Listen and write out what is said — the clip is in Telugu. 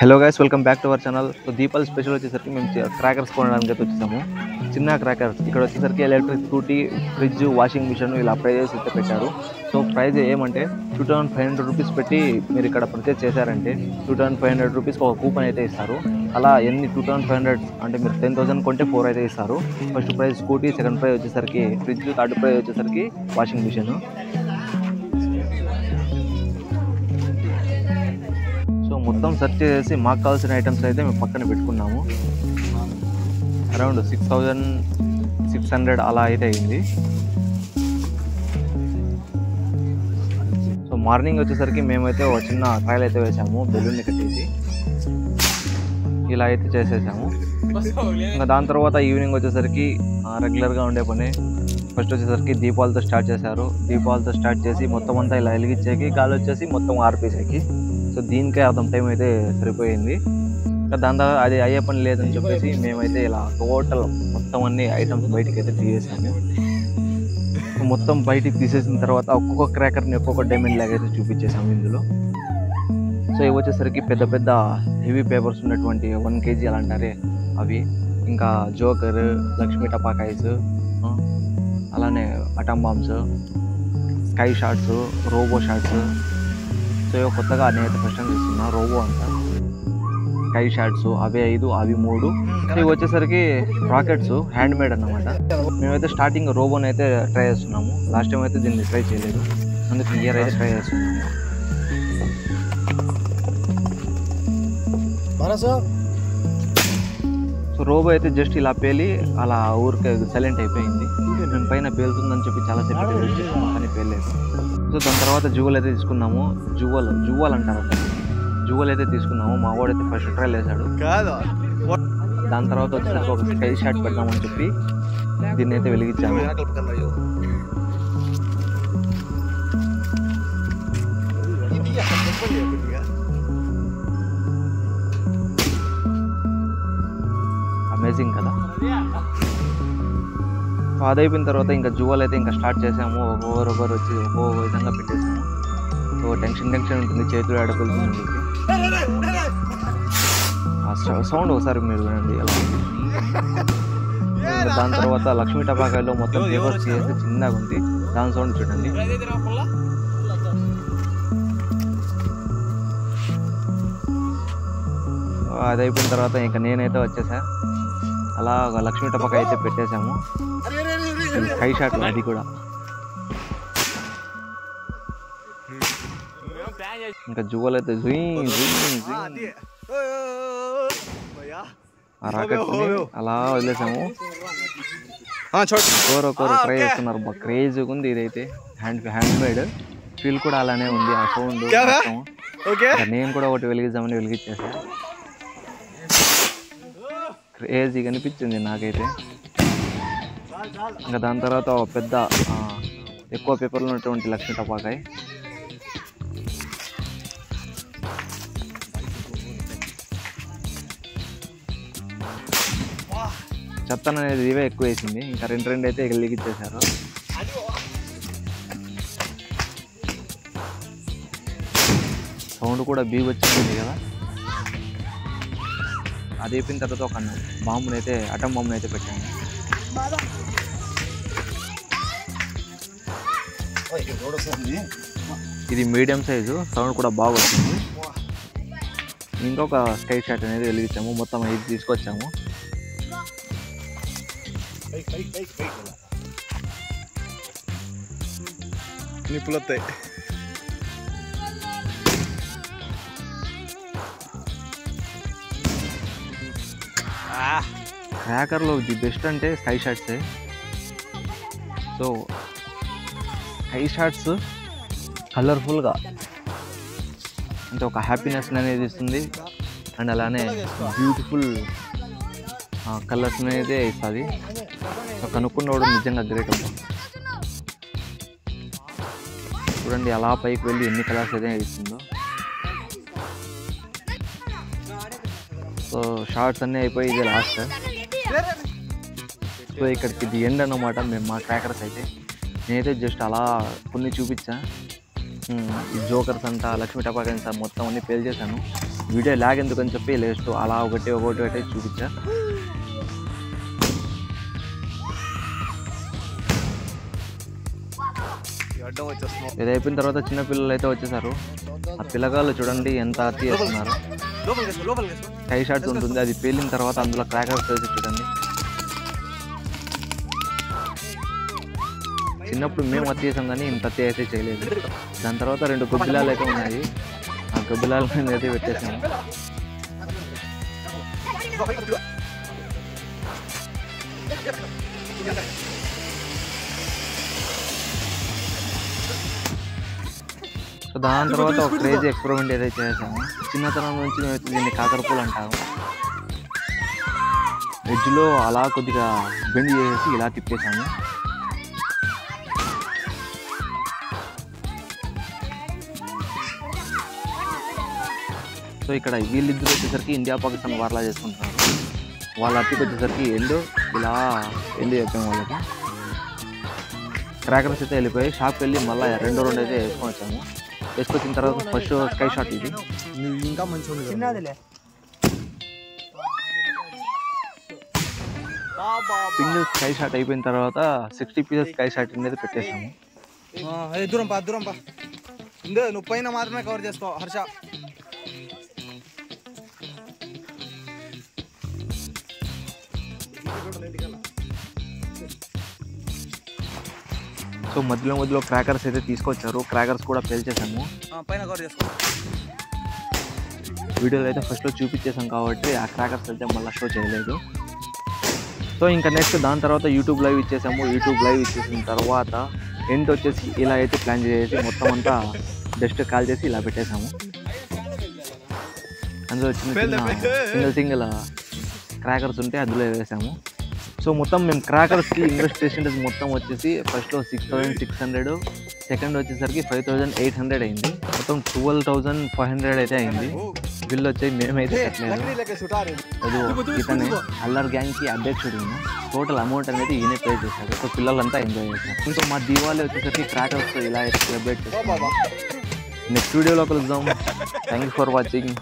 Hello guys, welcome back to our channel. So Deepavali special వచ్చేసరికి మేము క్రాకర్స్ కొనడానికి అయితే వచ్చేసాము. చిన్న క్రాకర్స్ ఇక్కడ వచ్చేసరికి electric scooty, fridge, washing machine ఇలా ప్రైజెస్ అయితే పెట్టారు. సో ప్రైజ్ ఏమంటే 2500 రూపీస్ పెట్టి మీరు ఇక్కడ పర్చేస్ చేశారంటే 2500 రూపీస్కి ఒక కూపన్ అయితే ఇస్తారు. అలా ఎన్ని 2500 అంటే మీరు 10,000 కొంటే 4 అయితే ఇస్తారు. First prize scooty, second prize వచ్చేసరికి ఫ్రిడ్జ్, థర్డ్ ప్రైజ్ వచ్చేసరికి వాషింగ్ మిషన్. మొత్తం సెర్చ్ చేసి మాకు కావాల్సిన ఐటమ్స్ అయితే మేము పక్కన పెట్టుకున్నాము. అరౌండ్ 6600 అలా అయితే అయింది. సో మార్నింగ్ వచ్చేసరికి మేమైతే ఒక చిన్న ట్రయల్ అయితే వేసాము, బెలూన్ని కట్టేసి ఇలా అయితే చేసేసాము. ఇంకా దాని తర్వాత ఈవినింగ్ వచ్చేసరికి రెగ్యులర్గా ఉండే పని ఫస్ట్ వచ్చేసరికి దీపాలతో స్టార్ట్ చేశారు. దీపాలతో స్టార్ట్ చేసి మొత్తం అంతా ఇలా వెలిగించేకి, గాలి వచ్చేసి మొత్తం ఆర్పేసేకి. సో దీనికే అర్థం టైం అయితే సరిపోయింది. ఇంకా దాని తర్వాత అది అయ్యే పని లేదని చెప్పేసి మేమైతే ఇలా టోటల్ మొత్తం అన్ని ఐటమ్స్ బయటికి అయితే తీసేసాము. మొత్తం బయటికి తీసేసిన తర్వాత ఒక్కొక్క క్రాకర్ని ఒక్కొక్క డైమండ్ లాగా అయితే చూపించేసాము ఇందులో. సో ఇవి వచ్చేసరికి పెద్ద పెద్ద హెవీ పేపర్స్ ఉన్నటువంటి 1 kg అలా అంటారే అవి, ఇంకా జోకర్, లక్ష్మీ టపాకాయస్, అలానే atom bombs, sky shots, robo shots. So ఇవి కొత్తగా నేనైతే ఫస్ట్ టైం చూస్తున్నా, రోబో అంట, స్కై షాట్స్ అవి 5, అవి 3. ఇవి వచ్చేసరికి రాకెట్స్, హ్యాండ్ మేడ్ అన్నమాట. మేమైతే స్టార్టింగ్ రోబోని అయితే ట్రై చేస్తున్నాము. లాస్ట్ టైం అయితే దీన్ని ట్రై చేయలేదు, అందుకే ఇయర్ అయితే ట్రై చేస్తున్నాము. సో రోబో అయితే జస్ట్ ఇలా పేలి అలా ఊరికే సైలెంట్ అయిపోయింది. మేము పైన పేలుతుందని చెప్పి చాలాసేపు వెయిట్ చేసాము, కానీ పేలేదు. సో దాని తర్వాత జువల్ అయితే తీసుకున్నాము. జువల్ అంటారు, జువల్ అయితే తీసుకున్నాము. మా వాడైతే ఫస్ట్ ట్రైల్ వేసాడు. దాని తర్వాత వచ్చేసరికి ఒక స్కై షాట్ పెడదామని చెప్పి దీన్ని అయితే వెలిగించాము. అమేజింగ్ కదా. అది అయిపోయిన తర్వాత ఇంకా జువల్ అయితే ఇంకా స్టార్ట్ చేసాము. ఒక్కొక్కరు వచ్చి ఒక్కొక్క విధంగా పెట్టేసాము. సో టెన్షన్ ఉంటుంది, చేతులు ఆడపిల్తుంది. ఆ సౌండ్ ఒకసారి మీరు వినండి ఎలా ఉంది. దాని తర్వాత లక్ష్మీ టపాకాయలో మొత్తం పేపర్స్ చేసి చిన్నగా ఉంది, దాని సౌండ్ చూడండి. అది అయిపోయిన తర్వాత ఇంకా నేనైతే వచ్చేసా. అలా ఒక లక్ష్మీ టపాకాయ అయితే పెట్టేశాము. స్కై షాట్ అది కూడా. ఇంకా జువల్ అయితే ఆ రాకెట్ని అలా వదిలేసాము. ఒకరు ట్రై చేస్తున్నారు, బాగా క్రేజీగా ఉంది. ఇదైతే హ్యాండ్ మేడ్, ఫీల్ కూడా అలానే ఉంది. ఆ సౌండ్ నేను కూడా ఒకటి వెలిగిద్దామని వెలిగించేసా. క్రేజీగా అనిపించింది నాకైతే. ఇంకా దాని తర్వాత పెద్ద ఎక్కువ పేపర్లు ఉన్నటువంటి లక్ష్మీ టపాకాయ. చెత్తన అనేది ఇవే ఎక్కువ వేసింది. ఇంకా రెండు అయితే వెలిగించేశారు. సౌండ్ కూడా బీగ్ వచ్చింది కదా. అది అయిపోయిన తర్వాత ఒక బాంబుని అయితే, అటమ్ బాంబుని అయితే పెట్టాను. ఇది మీడియం సైజు, సౌండ్ కూడా బాగా వచ్చింది. ఇంకొక స్కై షాట్ అనేది వెలిగించాము. మొత్తం 5 తీసుకొచ్చాము. నిప్పులొత్తాయి. క్రాకర్లో ది బెస్ట్ అంటే స్కై షాట్సే. సో స్కై షాట్స్ కలర్ఫుల్గా అంటే ఒక హ్యాపీనెస్ అనేది ఇస్తుంది. అండ్ అలానే బ్యూటిఫుల్ కలర్స్ అనేది ఇస్తుంది. కనుక్కున్నవాడు నిజంగా గ్రేట్ అబ్బా. చూడండి అలా పైకి వెళ్ళి ఎన్ని కలర్స్ అయితే ఇస్తుందో. సో షార్ట్స్ అన్నీ అయిపోయి ఇది లాస్ట్. సో ఇక్కడికి ఇది ఎండ్ అన్నమాట. మేము మా క్రాకర్స్ అయితే నేనైతే జస్ట్ అలా కొన్ని చూపించా. ఈ జోకర్స్ అంతా, లక్ష్మీ టపాకాయస్ మొత్తం అన్నీ పేల్ చేశాను. వీడియో లాగ్ ఎందుకని చెప్పి లేస్ట్ అలా ఒకటి చూపించా. ఇది అయిపోయిన తర్వాత చిన్న పిల్లలు అయితే వచ్చేసారు. ఆ పిల్లగాళ్ళు చూడండి ఎంత అతి చేస్తున్నారు. స్కై షాట్ ఉంటుంది, అది పేలిన తర్వాత అందులో క్రాకర్స్ వేసి చూడండి. చిన్నప్పుడు మేము అతి చేసాం కానీ ఇంత అతి అయితే చేయలేదు. దాని తర్వాత 2 గొబ్బిలాలు అయితే ఉన్నాయి. ఆ గొబ్బిలాల మీద అయితే పెట్టేసాము. సో దాని తర్వాత ఒక క్రేజీ ఎక్స్పెరిమెంట్ ఏదైతే చేసాము. చిన్నతనం నుంచి మేము దీన్ని కాకరపూలు అంటాము. ఎడ్జ్లో అలా కొద్దిగా బెండ్ చేసేసి ఇలా తిప్పేసాము. సో ఇక్కడ వీళ్ళిద్దరు వచ్చేసరికి ఇండియా పాకిస్తాన్ వార్లా చేసుకుంటున్నారు. వాళ్ళ అతికి వచ్చేసరికి ఇలా చెప్పాము వాళ్ళకి. క్రాకర్స్ అయితే వెళ్ళిపోయి షాప్కి వెళ్ళి మళ్ళీ 2 అయితే వేసుకొని వచ్చాము. వేసుకొచ్చిన తర్వాత ఫస్ట్ స్కై షాట్ ఇది. ఇంకా మంచిగా సింగిల్ స్కై షాట్ అయిపోయిన తర్వాత 60 పీసెస్ స్కై షాట్ అనేది పెట్టేసాము. దూరం పా నువ్వు పైన మాత్రమే కవర్ చేసుకో హర్ష. సో మధ్యలో క్రాకర్స్ అయితే తీసుకొచ్చారు. క్రాకర్స్ కూడా పేల్చేసాము. పైన కవర్ చేసుకో. వీడియోలో అయితే ఫస్ట్లో చూపించేసాం కాబట్టి ఆ క్రాకర్స్ అయితే మళ్ళీ షో చేయలేదు. సో ఇంకా నెక్స్ట్ దాని తర్వాత యూట్యూబ్ లైవ్ ఇచ్చేసాము. యూట్యూబ్ లైవ్ ఇచ్చేసిన తర్వాత ఎండ్ వచ్చేసి ఇలా అయితే ప్లాన్ చేసి మొత్తం అంతా డస్ట్ కాల్ చేసి ఇలా పెట్టేసాము. అందులో సింగిల్ క్రాకర్స్ ఉంటే అందులో వేసాము. సో మొత్తం మేము క్రాకర్స్కి ఇన్వెస్ట్ చేసింది మొత్తం వచ్చేసి ఫస్ట్లో 6,600, సెకండ్ వచ్చేసరికి 5,800 అయింది. మొత్తం 12,500 అయితే అయింది. బిల్ వచ్చి మేమైతే కట్టలేదు. అది ఇతనే అల్లర్ గ్యాంగ్కి అధ్యక్షుడు. టోటల్ అమౌంట్ అనేది ఈయన పే చేశారు. సో పిల్లలంతా ఎంజాయ్ చేశారు. ఇంకా మా దీవాళి వచ్చేసరికి క్రాకర్స్ ఇలా సెలబ్రేట్ చేస్తాం. నెక్స్ట్ వీడియోలో కలుద్దాం. Thank you for watching.